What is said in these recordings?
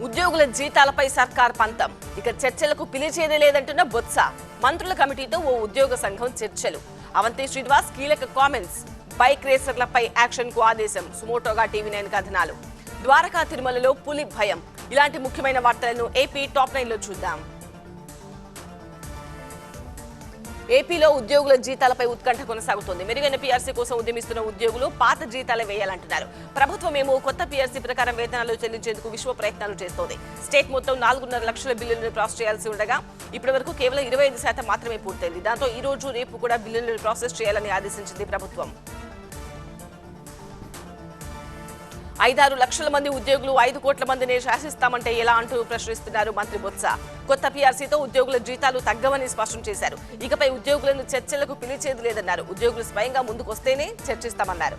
ఉద్యోగుల జీతాలపై సర్కార్ పంతం. ఇక చర్చలకు పిలిచేదే లేదంటున్న బొత్స. మంత్రుల కమిటీతో ఓ ఉద్యోగ సంఘం చర్చలు. అవంతి శ్రీనివాస్ కీలక కామెంట్స్. బైక్ రేసర్లపై యాక్షన్ కు ఆదేశం. సుమోటోగా టీవీ9 కథనాలు. ద్వారకా తిరుమలలో పులి భయం. ఇలాంటి ముఖ్యమైన వార్తలను ఏపీ టాప్ 9 లో చూద్దాం. ఏపీలో ఉద్యోగుల జీతాలపై ఉత్కంఠ కొనసాగుతోంది. మెరుగైన పీఆర్సీ కోసం ఉద్యమిస్తున్న ఉద్యోగులు పాత జీతాలే వేయాలంటున్నారు. ప్రభుత్వం ఏమో కొత్త పీఆర్సీ ప్రకారం వేతనాలు చెల్లించేందుకు విశ్వ ప్రయత్నాలు చేస్తోంది. స్టేట్ మొత్తం 4.5 లక్షల బిల్లులను ప్రాసెస్ చేయాల్సి ఉండగా ఇప్పటి వరకు కేవలం 25% మాత్రమే పూర్తయింది. దాంతో ఈ రోజు రేపు కూడా బిల్లులను ప్రాసెస్ చేయాలని ఆదేశించింది ప్రభుత్వం. 5-6 లక్షల మంది ఉద్యోగులు 5 కోట్ల మందిని శాసిస్తామంటే ఎలా అంటూ ప్రశ్నిస్తున్నారు మంత్రి బొత్స. కొత్త పీఆర్సీతో ఉద్యోగుల జీతాలు తగ్గవని స్పష్టం చేశారు. ఇకపై ఉద్యోగులను చర్చలకు పిలిచేది లేదన్నారు. ఉద్యోగులు స్వయంగా ముందుకొస్తేనే చర్చిస్తామన్నారు.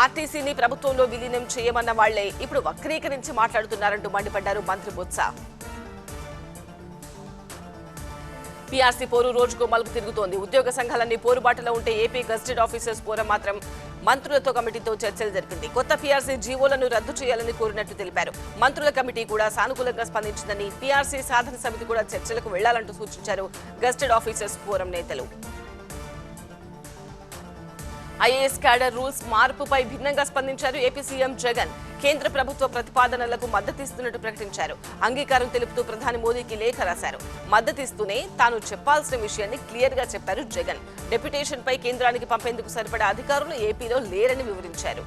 ఆర్టీసీని ప్రభుత్వంలో విలీనం చేయమన్న వాళ్లే ఇప్పుడు వక్రీకరించి మాట్లాడుతున్నారంటూ మండిపడ్డారు మంత్రి బొత్స. పీఆర్సీ పోరు రోజుకు మలుపు తిరుగుతోంది. ఉద్యోగ సంఘాలన్నీ పోరుబాటులో ఉంటే ఏపీ గెజిటెడ్ ఆఫీసర్స్ ఫోరం మాత్రం మంత్రులతో కమిటీతో చర్చలు జరిపింది. కొత్త పీఆర్సీ జీవోలను రద్దు చేయాలని కోరినట్టు తెలిపారు. మంత్రుల కమిటీ కూడా సానుకూలంగా స్పందించిందని, పీఆర్సీ సాధన సమితి కూడా చర్చలకు వెళ్లాలంటూ సూచించారు గెజిటెడ్ ఆఫీసర్స్ ఫోరం నేతలు. ఐఏఎస్ క్యాడర్ రూల్స్ మార్పుపై భిన్నంగా స్పందించారు ఏపీ సీఎం జగన్. కేంద్ర ప్రభుత్వ ప్రతిపాదనలకు మద్దతిస్తున్నట్టు ప్రకటించారు. అంగీకారం తెలుపుతూ ప్రధాని మోదీకి లేఖ రాశారు. మద్దతిస్తూనే తాను చెప్పాల్సిన విషయాన్ని క్లియర్ గా చెప్పారు జగన్. డెప్యుటేషన్ పై కేంద్రానికి పంపేందుకు సరిపడా అధికారులు ఏపీలో లేరని వివరించారు.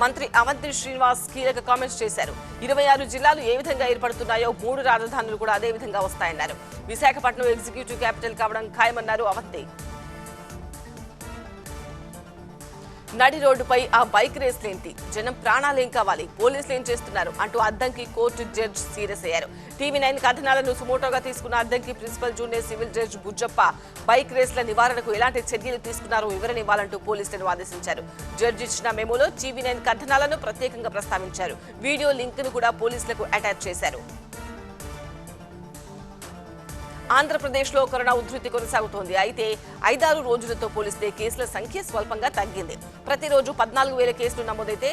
మంత్రి అవంతి శ్రీనివాస్ కీలక కామెంట్స్ చేశారు. 26 జిల్లాలు ఏ విధంగా ఏర్పడుతున్నాయో 3 రాజధానులు కూడా అదే విధంగా వస్తాయన్నారు. విశాఖపట్నం ఎగ్జిక్యూటివ్ క్యాపిటల్ కావడం ఖాయమన్నారు అవంతి. నడి రోడ్డుపై ఆ బైక్ రేస్లేంటి, జనం ప్రాణాలేం కావాలి, పోలీసులు ఏం చేస్తున్నారు అంటూ అద్దంకి కోర్టు జడ్జి సీరియస్ అయ్యారు. టీవీ9 కథనాలను సుమోటోగా తీసుకున్న Addanki principal junior civil judge Bujjappa bike రేస్ల నివారణకు ఎలాంటి చర్యలు తీసుకున్నారో వివరణ ఇవ్వాలంటూ పోలీసులను ఆదేశించారు. జడ్జి ఇచ్చిన మెమోలో టీవీ9 కథనాలను ప్రత్యేకంగా ప్రస్తావించారు. వీడియో లింక్ ను కూడా పోలీసులకు అటాచ్ చేశారు. ఆంధ్రప్రదేశ్లో కరోనా ఉధృతి కొనసాగుతోంది. అయితే 5-6 రోజులతో పోలిస్తే కేసుల సంఖ్య స్వల్పంగా తగ్గింది. ప్రతిరోజు 14,000 కేసులు నమోదైతే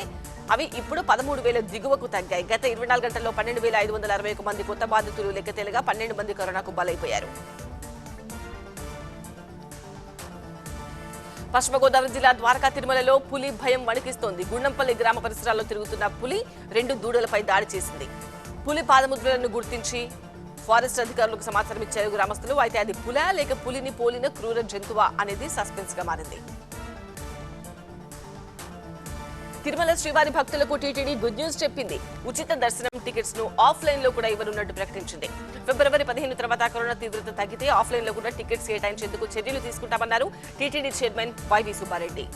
అవి ఇప్పుడు 13,000 దిగువకు తగ్గాయి. గత 24 గంటల్లో 12,561 మంది కొత్త బాధితులు లెక్కతేలగా 12 మంది కరోనాకు బలైపోయారు. పశ్చిమ గోదావరి జిల్లా ద్వారకా తిరుమలలో పులి భయం వణికిస్తోంది. గుండంపల్లి గ్రామ పరిసరాల్లో తిరుగుతున్న పులి 2 దూడలపై దాడి చేసింది. పులి పాదముద్రలను గుర్తించి ఫారెస్ట్ అధికారులకు సమాచారం ఇచ్చారు గ్రామస్తులు. అయితే అది పులా లేక పులిని పోలిన క్రూర జంతువా అనేది సస్పెన్స్ గా మారింది. తిరుమల శ్రీవారి భక్తులకు టీటీడీ గుడ్ న్యూస్ చెప్పింది. ఉచిత దర్శనం టికెట్స్ ను ఆఫ్లైన్ లో కూడా ఇవ్వనున్నట్టు ప్రకటించింది. ఫిబ్రవరి 15 తర్వాత కరోనా తీవ్రత తగ్గితే ఆఫ్లైన్ లో కూడా టికెట్స్ కేటాయించేందుకు చర్యలు తీసుకుంటామన్నారు TTD chairman Y V Subba Reddy.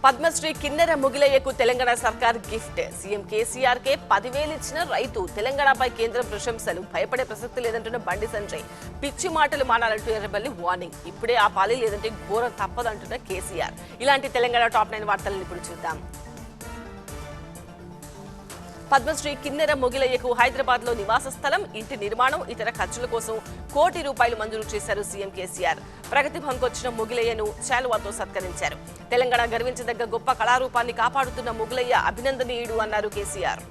Padma Shri Kinnera ముగిలయ్యకు తెలంగాణ సర్కార్ గిఫ్ట్. సీఎం కేసీఆర్ కే 10,000 ఇచ్చిన రైతు. తెలంగాణపై కేంద్రం ప్రశంసలు. భయపడే ప్రసక్తి లేదంటున్న బండి సంజయ్. పిచ్చి మాటలు మానాలంటూ ఎర్రబల్లి వార్నింగ్. ఇప్పుడే ఆపాలి, లేదంటే ఘోరం తప్పదంటున్న కేసీఆర్. ఇలాంటి తెలంగాణ టాప్ 9 వార్తలను ఇప్పుడు చూద్దాం. పద్మశ్రీ కిన్నెర మొగిలయ్యకు హైదరాబాద్ లో నివాస స్థలం, ఇంటి నిర్మాణం, ఇతర ఖర్చుల కోసం ₹1 కోటి మంజూరు చేశారు సీఎం కేసీఆర్. ప్రగతి భవన్ వచ్చిన మొగిలయ్యను శాలువాతో సత్కరించారు. తెలంగాణ గర్వించదగ్గ గొప్ప కళారూపాన్ని కాపాడుతున్న మొగిలయ్య అభినందనీయుడు అన్నారు కేసీఆర్.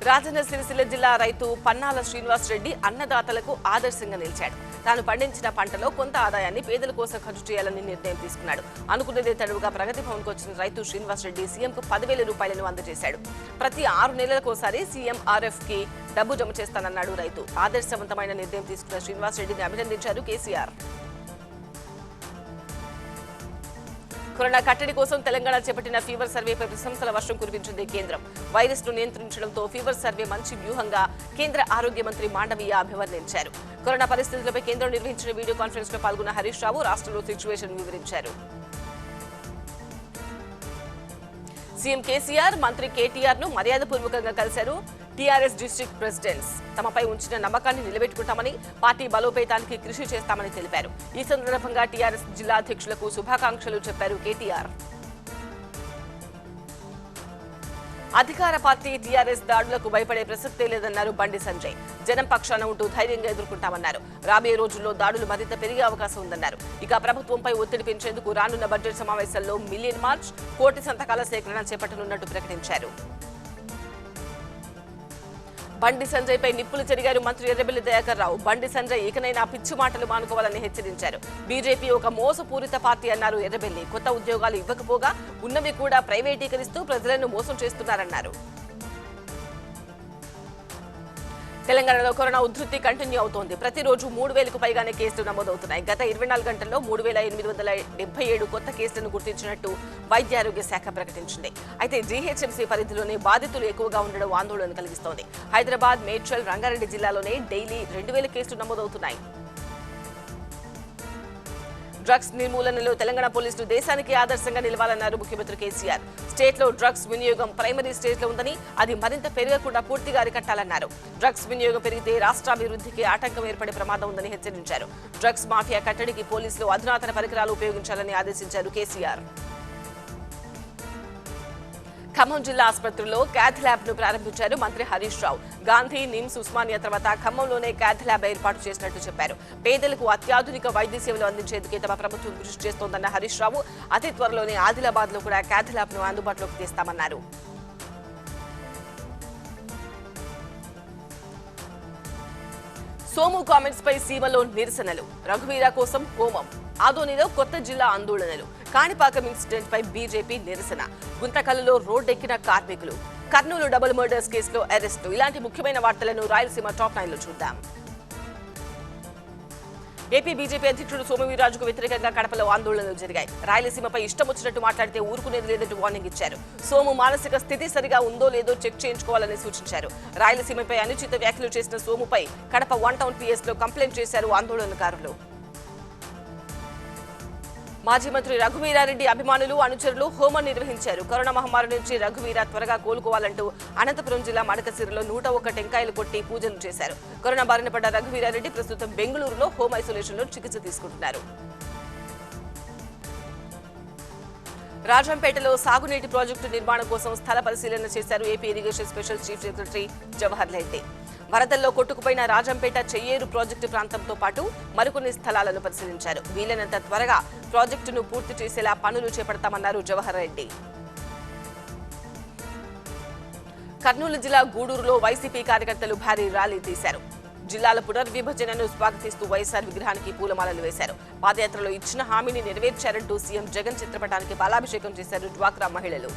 రాజన్న సిరిసిల్ల జిల్లా రైతు పన్నాల శ్రీనివాస్ రెడ్డి అన్నదాతలకు ఆదర్శంగా నిలిచాడు. తాను పండించిన పంటలో కొంత ఆదాయాన్ని పేదల కోసం ఖర్చు చేయాలని నిర్ణయం తీసుకున్నాడు. అనుకున్నదే తడువుగా ప్రగతి భవన్కు వచ్చిన రైతు శ్రీనివాస్ రెడ్డి సీఎంకు ₹10,000 అందజేశాడు. ప్రతి 6 నెలలకోసారి సీఎం ఆర్ఎఫ్ కి డబ్బు జమ చేస్తానన్నాడు రైతు. ఆదర్శవంతమైన నిర్ణయం తీసుకున్న శ్రీనివాస్ రెడ్డిని అభినందించారు కేసీఆర్. కరోనా కట్టడి కోసం తెలంగాణ చేపట్టిన ఫీవర్ సర్వేపై ప్రశంసల వర్షం కురిపించింది కేంద్రం. వైరస్ ను నియంత్రించడంతో ఫీవర్ సర్వే మంచి వ్యూహంగా కేంద్ర ఆరోగ్య మంత్రి మాండవీయ అభివర్ణించారు. కరోనా పరిస్థితులపై కేంద్రం నిర్వహించిన వీడియో కాన్ఫరెన్స్ లో పాల్గొన్న హరీష్ రావు రాష్ట్రంలో సిచ్యువేషన్ వివరించారు. సీఎం కేసీఆర్ మంత్రి కేటీఆర్ ను మర్యాదపూర్వకంగా కలిశారు. టీఆర్ఎస్ డిస్ట్రిక్ట్ ప్రెసిడెంట్స్ తమపై ఉంచిన నమ్మకాన్ని నిలబెట్టుకుంటామని, పార్టీ బలోపేతానికి కృషి చేస్తామని తెలిపారు. ఈ సందర్భంగా టీఆర్ఎస్ జిల్లా అధ్యక్షులకు శుభాకాంక్షలు చెప్పారు కేటీఆర్. అధికార పార్టీ టీఆర్ఎస్ దాడులకు భయపడే ప్రసక్తే లేదన్నారు బండి సంజయ్. జనం పక్షాన ఉంటూ ధైర్యంగా ఎదుర్కొంటామన్నారు. రాబోయే రోజుల్లో దాడులు మరింత పెరిగే అవకాశం ఉందన్నారు. ఇక ప్రభుత్వంపై ఒత్తిడి పెంచేందుకు రానున్న బడ్జెట్ సమావేశాల్లో మిలియన్ మార్చ్, కోటి సంతకాల సేకరణ చేపట్టనున్నట్టు ప్రకటించారు. బండి సంజయ్ పై నిప్పులు చెరిగారు మంత్రి ఎర్రబెల్లి దయాకర్ రావు. బండి సంజయ్ ఇకనైనా పిచ్చి మాటలు మానుకోవాలని హెచ్చరించారు. బీజేపీ ఒక మోసపూరిత పార్టీ అన్నారు ఎర్రబెల్లి. కొత్త ఉద్యోగాలు ఇవ్వకపోగా ఉన్నవి కూడా ప్రైవేటీకరిస్తూ ప్రజలను మోసం చేస్తున్నారన్నారు. తెలంగాణలో కరోనా ఉధృతి కంటిన్యూ అవుతోంది. ప్రతిరోజు 3,000కు పైగానే కేసులు నమోదవుతున్నాయి. గత 24 గంటల్లో 3,877 కొత్త కేసులను గుర్తించినట్టు వైద్య ఆరోగ్య శాఖ ప్రకటించింది. అయితే జీహెచ్ఎంసీ పరిధిలోనే బాధితులు ఎక్కువగా ఉండడం ఆందోళన కలిగిస్తోంది. హైదరాబాద్, మేడ్చల్, రంగారెడ్డి జిల్లాలోనే డైలీ 2,000 కేసులు నమోదవుతున్నాయి. డ్రగ్స్ నిర్మూలనలో తెలంగాణ పోలీసులు దేశానికి ఆదర్శంగా నిలవాలన్నారు ముఖ్యమంత్రి కేసీఆర్. స్టేట్లో డ్రగ్స్ వినియోగం ప్రైమరీ స్టేజ్లో ఉందని, అది మరింత పెరగకుండా పూర్తిగా అరికట్టాలన్నారు. డ్రగ్స్ వినియోగం పెరిగితే రాష్ట్రాభివృద్ధికి ఆటంకం ఏర్పడే ప్రమాదం ఉందని హెచ్చరించారు. డ్రగ్స్ మాఫియా కట్టడికి పోలీసులు అధునాతన పరికరాలు ఉపయోగించాలని ఆదేశించారు కేసీఆర్. ఖమ్మం జిల్లా ఆసుపత్రిలో క్యాథ్ ల్యాబ్ ను ప్రారంభించారు మంత్రి హరీష్ రావు. గాంధీ, నిమ్స్, ఉస్మానియా తర్వాత ఖమ్మంలోనే క్యాథ్ ల్యాబ్ ఏర్పాటు చేసినట్టు చెప్పారు. పేదలకు అత్యాధునిక వైద్య సేవలు అందించేందుకే తమ ప్రభుత్వం కృషి చేస్తోందన్న హరీష్ రావు అతి త్వరలోనే ఆదిలాబాద్ లో కూడా క్యాథ్ ల్యాబ్ ను అందుబాటులోకి తెస్తామన్నారు. సోము కామెంట్స్ పై సీమలో నిరసనలు, రఘువీర కోసం హోమం, ఆదోనిలో కొత్త జిల్లా ఆందోళనలు, కాణిపాకం ఇన్సిడెంట్ పై బీజేపీ నిరసన, గుంతకల్లులో రోడ్డెక్కిన కార్మికులు, కర్నూలు డబుల్ మర్డర్స్ కేసులో అరెస్టు. ఇలాంటి ముఖ్యమైన వార్తలను రాయలసీమ టాప్ 9 లో చూద్దాం. ఏపీ బీజేపీ అధ్యక్షుడు సోము వీర్రాజుకు వ్యతిరేకంగా కడపలో ఆందోళనలు జరిగాయి. రాయలసీమపై ఇష్టం వచ్చినట్టు మాట్లాడితే ఊరుకునేది లేదంటూ వార్నింగ్ ఇచ్చారు. సోము మానసిక స్థితి సరిగా ఉందో లేదో చెక్ చేయించుకోవాలని సూచించారు. రాయలసీమపై అనుచిత వ్యాఖ్యలు చేసిన సోముపై కడప 1 టౌన్ PS లో కంప్లైంట్ చేశారు ఆందోళనకారులు. మాజీ మంత్రి రఘువీరారెడ్డి అభిమానులు, అనుచరులు హోమం నిర్వహించారు. కరోనా మహమ్మారి నుంచి రఘువీర త్వరగా కోలుకోవాలంటూ అనంతపురం జిల్లా మడకసిరిలో 101 టెంకాయలు కొట్టి పూజలు చేశారు. కరోనా బారిన పడ్డ రఘువీరారెడ్డి ప్రస్తుతం బెంగళూరులో హోమ్ ఐసోలేషన్ లో చికిత్స తీసుకుంటున్నారు. రాజంపేటలో సాగునీటి ప్రాజెక్టు నిర్మాణం కోసం స్థల పరిశీలన చేశారు AP irrigation special chief secretary Jawahar Reddy. వరదల్లో కొట్టుకుపోయిన రాజంపేట, చెయ్యేరు ప్రాజెక్టు ప్రాంతంతో పాటు మరికొన్ని స్థలాలను పరిశీలించారు. వీలైనంత త్వరగా ప్రాజెక్టును పూర్తి చేసేలా పనులు చేపడతామన్నారు జవహర్ రెడ్డి. కర్నూలు జిల్లా గూడూరులో వైసీపీ కార్యకర్తలు భారీ ర్యాలీ తీశారు. జిల్లాల పునర్విభజనను స్వాగతిస్తూ వైఎస్ఆర్ విగ్రహానికి పూలమాలలు వేశారు. పాదయాత్రలో ఇచ్చిన హామీని నెరవేర్చారంటూ సీఎం జగన్ చిత్రపటానికి పాలాభిషేకం చేశారు డ్వాక్రా మహిళలు.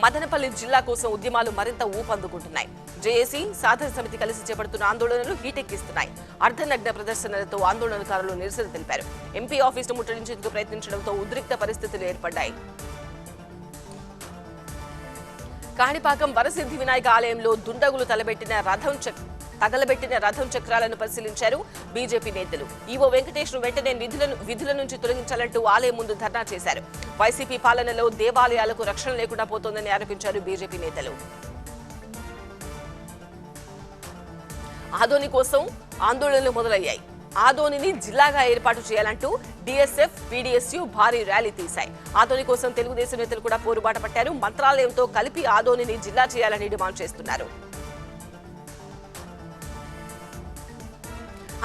మదనపల్లి జిల్లా కోసం ఉద్యమాలు మరింత ఊపందుకుంటున్నాయి. జేఏసీ, సాధన సమితి కలిసి చేపడుతున్న ఆందోళనలు హీటెక్కిస్తున్నాయి. అర్ధనగ్న ప్రదర్శనలతో ఆందోళనకారులు నిరసన తెలిపారు. ఎంపీ ఆఫీసును ముట్టడించేందుకు ప్రయత్నించడంతో ఉద్రిక్త పరిస్థితులు ఏర్పడ్డాయి. కాణిపాకం వరసిద్ధి వినాయక ఆలయంలో దుండగులు తగలబెట్టిన రథం చక్రాలను పరిశీలించారు బీజేపీ నేతలు. ఈవో వెంకటేష్ ను వెంటనే విధుల నుంచి తొలగించాలంటూ ఆలయం ముందు ధర్నా చేశారు. వైసీపీ పాలనలో దేవాలయాలకు రక్షణ లేకుండా పోతోందని ఆరోపించారు బీజేపీ నేతలు. ఆదోని కోసం ఆందోళనలు మొదలయ్యాయి. ఆదోనిని జిల్లాగా ఏర్పాటు చేయాలంటూ డీఎస్ఎఫ్, పీడీఎస్యూ భారీ ర్యాలీ తీశాయి. ఆదోని కోసం తెలుగుదేశం నేతలు కూడా పోరుబాట పట్టారు. మంత్రాలయంతో కలిపి ఆదోనిని జిల్లా చేయాలని డిమాండ్ చేస్తున్నారు.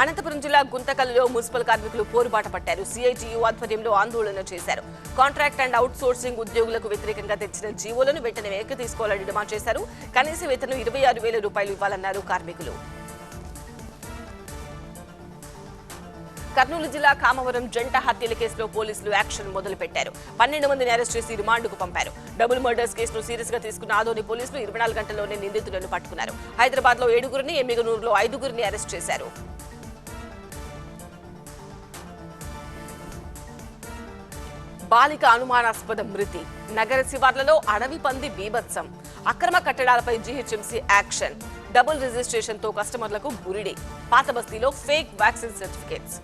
అనంతపురం జిల్లా గుంతకల్లులో మున్సిపల్ కార్మికులు పోరుబాట పట్టారు. సిఐటియు ఆధ్వర్యంలో ఆందోళన చేశారు. కాంట్రాక్ట్ అండ్ అవుట్ సోర్సింగ్ ఉద్యోగులకు వ్యతిరేకంగా తెచ్చిన జీవోలను వెంటనే వెనక్కి తీసుకోవాలని డిమాండ్ చేశారు. కనీస వేతనం 26,000 రూపాయలు ఇవ్వాలన్నారు కార్మికులు. కర్నూలు జిల్లా కామవరం జంట హత్యల కేసులో పోలీసులు యాక్షన్ మొదలుపెట్టారు. 12 మందిని అరెస్ట్ చేసి రిమాండ్కు పంపారు. డబుల్ మర్డర్స్ కేసును సీరియస్ గా తీసుకున్న ఆదోని పోలీసులు 24 గంటల్లోనే నిందితులను పట్టుకున్నారు. హైదరాబాద్ లో 7గురిని, ఎమ్మిగనూరులో 5గురిని అరెస్ట్ చేశారు. బాలిక అనుమానాస్పద మృతి, నగర శివార్లలో అడవి పంది బీభత్సం, అక్రమ కట్టడాలపై జీహెచ్ఎంసీ యాక్షన్, డబుల్ రిజిస్ట్రేషన్ తో కస్టమర్లకు బురిడి, పాత బస్తీలో ఫేక్ వ్యాక్సిన్ సర్టిఫికేట్స్,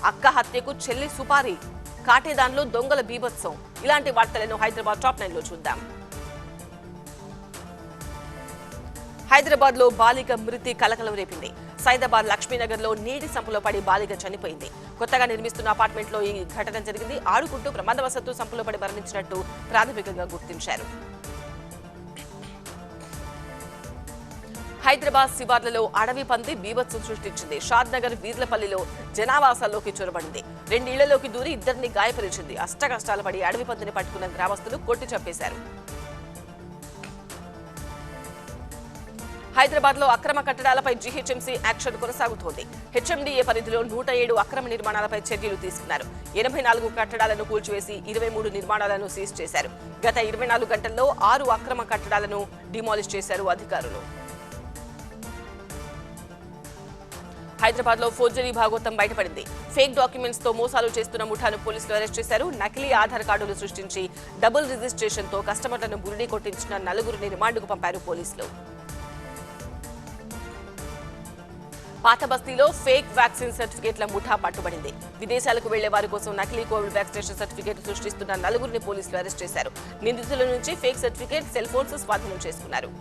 అక్క హత్యకు చెల్లి సుపారీ, కాటేదాన్లో దొంగల బీభత్సం. ఇలాంటి వార్తలను హైదరాబాద్ టాప్ 9 లో చూద్దాం. హైదరాబాద్ లో బాలిక మృతి కలకలం రేపింది. సైదాబాద్ లక్ష్మీనగర్ లో నీటి సంపులో పడి బాలిక చనిపోయింది. కొత్తగా నిర్మిస్తున్న అపార్ట్మెంట్ లో ఈ ఘటన జరిగింది. ఆడుకుంటూ ప్రమాదవశాత్తు సంపులో పడి మరణించినట్టు ప్రాథమికంగా గుర్తించారు. హైదరాబాద్ శివార్లలో అడవి పంది బీభత్సం సృష్టించింది. షాద్నగర్ వీర్లపల్లిలో జనావాసాల్లోకి చొరబడింది. 2 ఇళ్లలోకి దూరి 2ని గాయపరిచింది. అష్టకష్టాలు పడి అడవి పందిని పట్టుకున్న గ్రామస్తులు కొట్టి చంపేశారు. హైదరాబాద్ లో అక్రమ కట్టడాలపై జీహెచ్ఎంసీ యాక్షన్ కొనసాగుతోంది. హెచ్ఎండీఏ పరిధిలో 107 అక్రమ నిర్మాణాలపై చర్యలు తీసుకున్నారు. 84 కట్టడాలను కూల్చివేసి 23 నిర్మాణాలను సీజ్ చేశారు. గత 24 గంటల్లో 6 అక్రమ కట్టడాలను డిమాలిష్ చేశారు అధికారులు. హైదరాబాద్ లో ఫోర్జరీ భాగోతం బయటపడింది. ఫేక్ డాక్యుమెంట్స్ తో మోసాలు చేస్తున్న ముఠాను పోలీసులు అరెస్ట్ చేశారు. నకిలీ ఆధార్ కార్డులు సృష్టించి డబుల్ రిజిస్ట్రేషన్ తో కస్టమర్లను బురిడి కొట్టించిన 4గురిని రిమాండ్కు పంపారు పోలీసులు. పాత బస్తీలో ఫేక్ వ్యాక్సిన్ సర్టిఫికేట్ల ముఠా పట్టుబడింది. విదేశాలకు వెళ్లే వారి కోసం నకిలీ కోవిడ్ వ్యాక్సినేషన్ సర్టిఫికేట్ సృష్టిస్తున్న 4గురిని పోలీసులు అరెస్ట్ చేశారు. నిందితుల నుంచి ఫేక్ సర్టిఫికేట్, సెల్ ఫోన్స్ స్వాధీనం చేసుకున్నారు.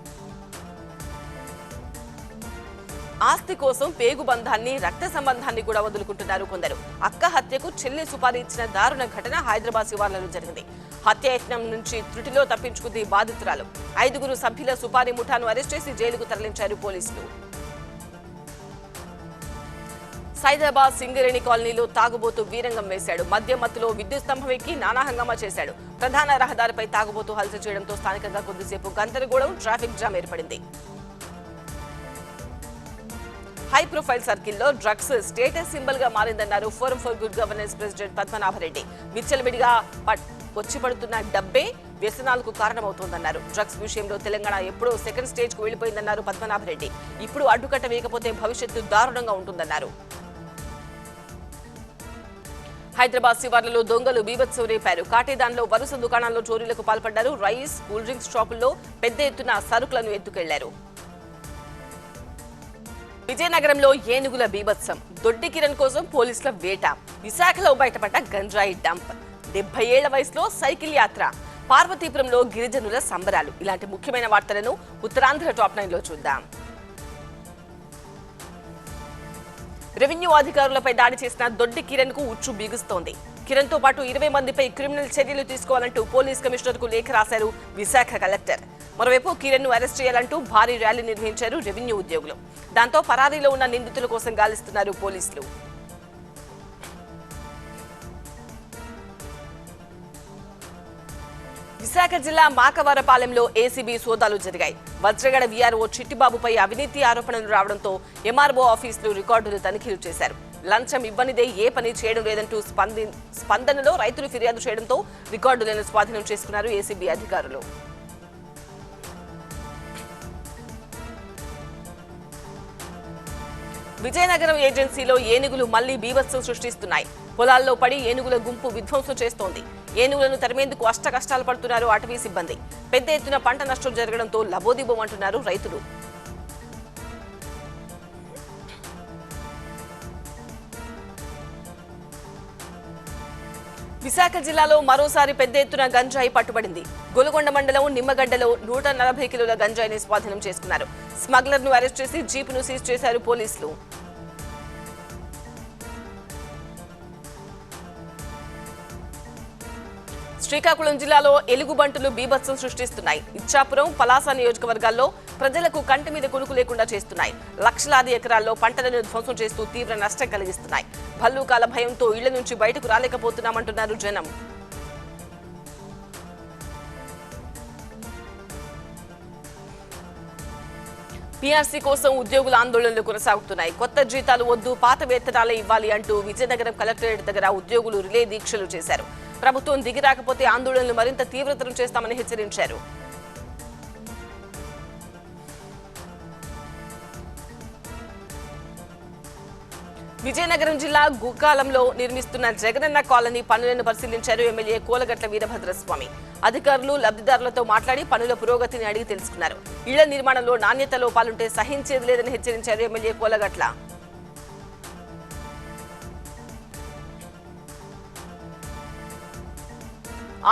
ఆస్తి కోసం పేగు బంధాన్ని, రక్త సంబంధాన్ని కూడా వదులుకుంటున్నారు కొందరు. అక్క హత్యకు చెల్లి సుపారీ ఇచ్చిన దారుణ ఘటన హైదరాబాద్ శివార్లలో జరిగింది. హత్యాయత్నం నుంచి త్రుటిలో తప్పించుకుంది బాధితురాలు. 5గురు సభ్యుల సుపారీ ముఠాను అరెస్ట్ చేసి జైలుకు తరలించారు పోలీసులు. సైదాబాద్ సింగరేణి కాలనీలో తాగుబోతు వీరంగం వేశాడు. మద్యం మత్తులో విద్యుత్ స్తంభం ఎక్కి నానా హంగామా చేశాడు. ప్రధాన రహదారిపై తాగుబోతు హల్చల్ చేయడంతో స్థానికంగా కొద్దిసేపు గందరగోళం, ట్రాఫిక్ జామ్ ఏర్పడింది. హై ప్రొఫైల్ సర్కిల్లో డ్రగ్స్ స్టేటస్ సింబల్ గా మారిందన్నారు forum for good governance president Padmanabha Reddy. విచ్చలవిడిగా వచ్చి పడుతున్న డబ్బే వ్యసనాలకు కారణమవుతోందన్నారు. డ్రగ్స్ విషయంలో తెలంగాణ ఎప్పుడో సెకండ్ స్టేజ్ కు వెళ్లిపోయిందన్నారు పద్మనాభరెడ్డి. ఇప్పుడు అడ్డుకట్ట వేయకపోతే భవిష్యత్తు దారుణంగా ఉంటుందన్నారు. హైదరాబాద్ శివార్లలో దొంగలు బీభత్సం రేపారు. కాటేదాన్లో వరుస దుకాణాల్లో చోరీలకు పాల్పడ్డారు. రైస్, కూల్ డ్రింక్స్ షాపుల్లో పెద్ద ఎత్తున సరుకులను ఎత్తుకెళ్లారు. విజయనగరంలో ఏనుగుల బీభత్సం, దొడ్డి కిరణ్ కోసం పోలీసుల వేట. విశాఖలో బయటపడ్డ గంజాయి డంప్. 70 ఏళ్ల వయసులో సైకిల్ యాత్ర. పార్వతీపురంలో గిరిజనుల సంబరాలు. ఇలాంటి ముఖ్యమైన వార్తలను ఉత్తరాంధ్ర టాప్ 9 లో చూద్దాం. రెవెన్యూ అధికారులపై దాడి చేసిన దొడ్డి కిరణ్ కు ఉచ్చు బిగుస్తోంది. కిరణ్ తో పాటు 20 మందిపై క్రిమినల్ చర్యలు తీసుకోవాలంటూ పోలీస్ కమిషనర్ కు లేఖ రాశారు విశాఖ కలెక్టర్. మరోవైపు కిరణ్ ను అరెస్ట్ చేయాలంటూ భారీ ర్యాలీ నిర్వహించారు రెవెన్యూ ఉద్యోగులు. దాంతో పరారీలో ఉన్న నిందితుల కోసం గాలిస్తున్నారు పోలీసులు. విశాఖ జిల్లా మాకవరపాలెంలో ఏసీబీ సోదాలు జరిగాయి. వజ్రగడ వీఆర్ఓ చిట్టిబాబుపై అవినీతి ఆరోపణలు రావడంతో ఎంఆర్ఓ ఆఫీసులు రికార్డులు తనిఖీలు చేశారు. లంచం ఇవ్వనిదే ఏ పని చేయడం లేదంటూ స్పందనలో రైతులు ఫిర్యాదు చేయడంతో రికార్డులను స్వాధీనం చేసుకున్నారు ఏసీబీ అధికారులు. విజయనగరం ఏజెన్సీలో ఏనుగులు మళ్లీ బీభత్సం సృష్టిస్తున్నాయి. పొలాల్లో పడి ఏనుగుల గుంపు విధ్వంసం చేస్తోంది. ఏనుగులను తరిమేందుకు అష్టకష్టాలు పడుతున్నారు అటవీ సిబ్బంది. పెద్ద ఎత్తున పంట నష్టం జరగడంతో లబోదిబోమంటున్నారు రైతులు. విశాఖ జిల్లాలో మరోసారి పెద్ద ఎత్తున గంజాయి పట్టుబడింది. గొలుగొండ మండలం నిమ్మగడ్డలో 140 కిలోల గంజాయిని స్వాధీనం చేసుకున్నారు. స్మగ్లర్ ను అరెస్ట్ చేసి జీపును సీజ్ చేశారు పోలీసులు. శ్రీకాకుళం జిల్లాలో ఎలుగుబంటులు బీభత్సం సృష్టిస్తున్నాయి. ఇచ్చాపురం, పలాస నియోజకవర్గాల్లో ప్రజలకు కంటి మీద కొనుకు లేకుండా చేస్తున్నాయి. లక్షలాది ఎకరాల్లో పంటలను ధ్వంసం చేస్తూ తీవ్ర నష్టం కలిగిస్తున్నాయి. భల్లూకాల భయంతో ఇళ్ల నుంచి బయటకు రాలేకపోతున్నామంటున్నారు జనం. పీఆర్సీ కోసం ఉద్యోగుల ఆందోళనలు కొనసాగుతున్నాయి. కొత్త జీతాలు వద్దు, పాత వేతనాలే ఇవ్వాలి అంటూ విజయనగరం కలెక్టరేట్ దగ్గర ఉద్యోగులు రిలే దీక్షలు చేశారు. ప్రభుత్వం దిగి రాకపోతే ఆందోళనలు మరింత తీవ్రతరం చేస్తామని హెచ్చరించారు. విజయనగరం జిల్లా గుక్కాలంలో నిర్మిస్తున్న జగనన్న కాలనీ పనులను పరిశీలించారు ఎమ్మెల్యే కోలగట్ల వీరభద్రస్వామి. అధికారులు, లబ్ధిదారులతో మాట్లాడి పనుల పురోగతిని అడిగి తెలుసుకున్నారు. ఇళ్ల నిర్మాణంలో నాణ్యత లోపాలుంటే సహించేది లేదని హెచ్చరించారు ఎమ్మెల్యే కోలగట్ల.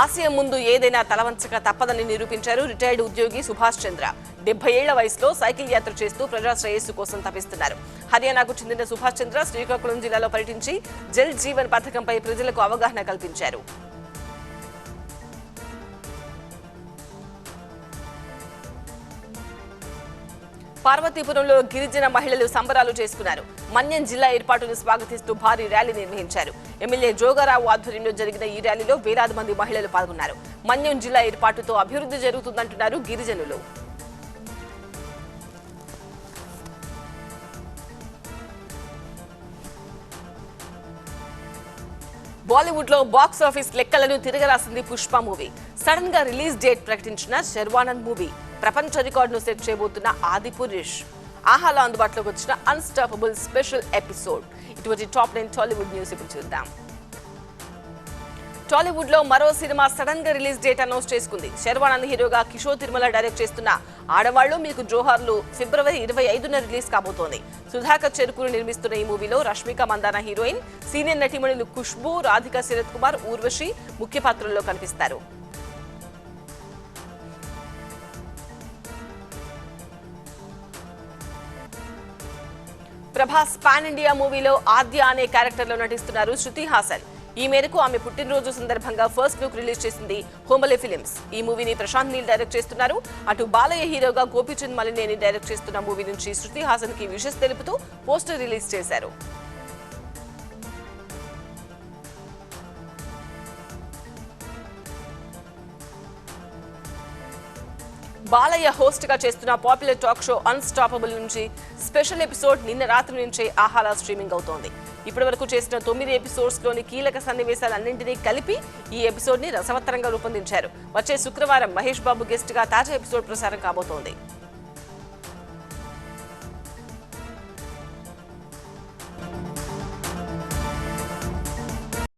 ఆశయం ముందు ఏదైనా తలవంచక తప్పదని నిరూపించారు రిటైర్డ్ ఉద్యోగి సుభాష్ చంద్ర. 70 ఏళ్ల వయసులో సైకిల్ యాత్ర చేస్తూ ప్రజా శ్రేయస్సు కోసం తపిస్తున్నారు. హర్యానాకు చెందిన సుభాష్ చంద్ర శ్రీకాకుళం జిల్లాలో పర్యటించి జల్ జీవన్ పథకంపై ప్రజలకు అవగాహన కల్పించారు. పార్వతీపురంలో గిరిజన మహిళలు సంబరాలు చేసుకున్నారు. మన్యం జిల్లా ఏర్పాటును స్వాగతిస్తూ భారీ ర్యాలీ నిర్వహించారు. ఎమ్మెల్యే జోగారావు ఆధ్వర్యంలో జరిగిన ఈ ర్యాలీలో వేలాది మంది మహిళలు పాల్గొన్నారు. మన్యం జిల్లా ఏర్పాటుతో అభివృద్ధి జరుగుతుందంటున్నారు గిరిజనులు. బాలీవుడ్ లో బాక్స్ ఆఫీస్ లెక్కలను తిరగరాసింది పుష్ప మూవీ. సడన్ గా రిలీజ్ డేట్ ప్రకటించిన శర్వానంద్ మూవీ ప్రపంచ రికార్డును సెట్ చేయబోతున్న ఆదిపురుష్ ఆహాలో అందుబాటులోకి వచ్చిన అన్స్టాపబుల్ స్పెషల్ ఎపిసోడ్. ఇటువంటి టాప్ 9 టాలీవుడ్ న్యూస్ ఇప్పుడు చూద్దాం. టాలీవుడ్ లో మరో సినిమా సడన్ గా రిలీజ్ డేట్ అనౌన్స్ చేసుకుంది. శర్వానంద్ హీరోగా కిషోర్ తిరుమల డైరెక్ట్ చేస్తున్న ఆడవాళ్లు మీకు జోహార్లు ఫిబ్రవరి 25న రిలీజ్ కాబోతోంది. సుధాకర్ చెరుకూరు నిర్మిస్తున్న ఈ మూవీలో రష్మిక మందాన హీరోయిన్, సీనియర్ నటీమణులు ఖుష్బూ, రాధికా శరత్ కుమార్, ఊర్వశి ముఖ్య పాత్రల్లో కనిపిస్తారు. ప్రభాస్ పాన్ ఇండియా మూవీలో ఆద్య అనే క్యారెక్టర్ లో నటిస్తున్నారు శృతి హాసన్. ఈ మేరకు ఆమె పుట్టినరోజు సందర్భంగా ఫస్ట్ లుక్ రిలీజ్ చేసింది హోంబలే ఫిలిమ్స్. ఈ మూవీని ప్రశాంత్ నీల్ డైరెక్ట్ చేస్తున్నారు. అటు బాలయ్య హీరోగా గోపీచంద్ మలినేని డైరెక్ట్ చేస్తున్న మూవీ నుంచి శృతి హాసన్ కి విషెస్ తెలుపుతూ పోస్టర్ రిలీజ్ చేశారు. బాలయ్య హోస్ట్ గా చేస్తున్న పాపులర్ టాక్ షో అన్స్టాపబుల్ నుంచి స్పెషల్ ఎపిసోడ్ నిన్న రాత్రి నుంచే ఆహారా స్ట్రీమింగ్ అవుతోంది. ఇప్పటి వరకు చేసిన 9 ఎపిసోడ్స్ లోని కీలక సన్నివేశాలన్నింటినీ కలిపి ఈ ఎపిసోడ్ ని రసవత్తరంగా రూపొందించారు. వచ్చే శుక్రవారం మహేష్ బాబు గెస్ట్ గా తాజా ఎపిసోడ్ ప్రసారం కాబోతోంది.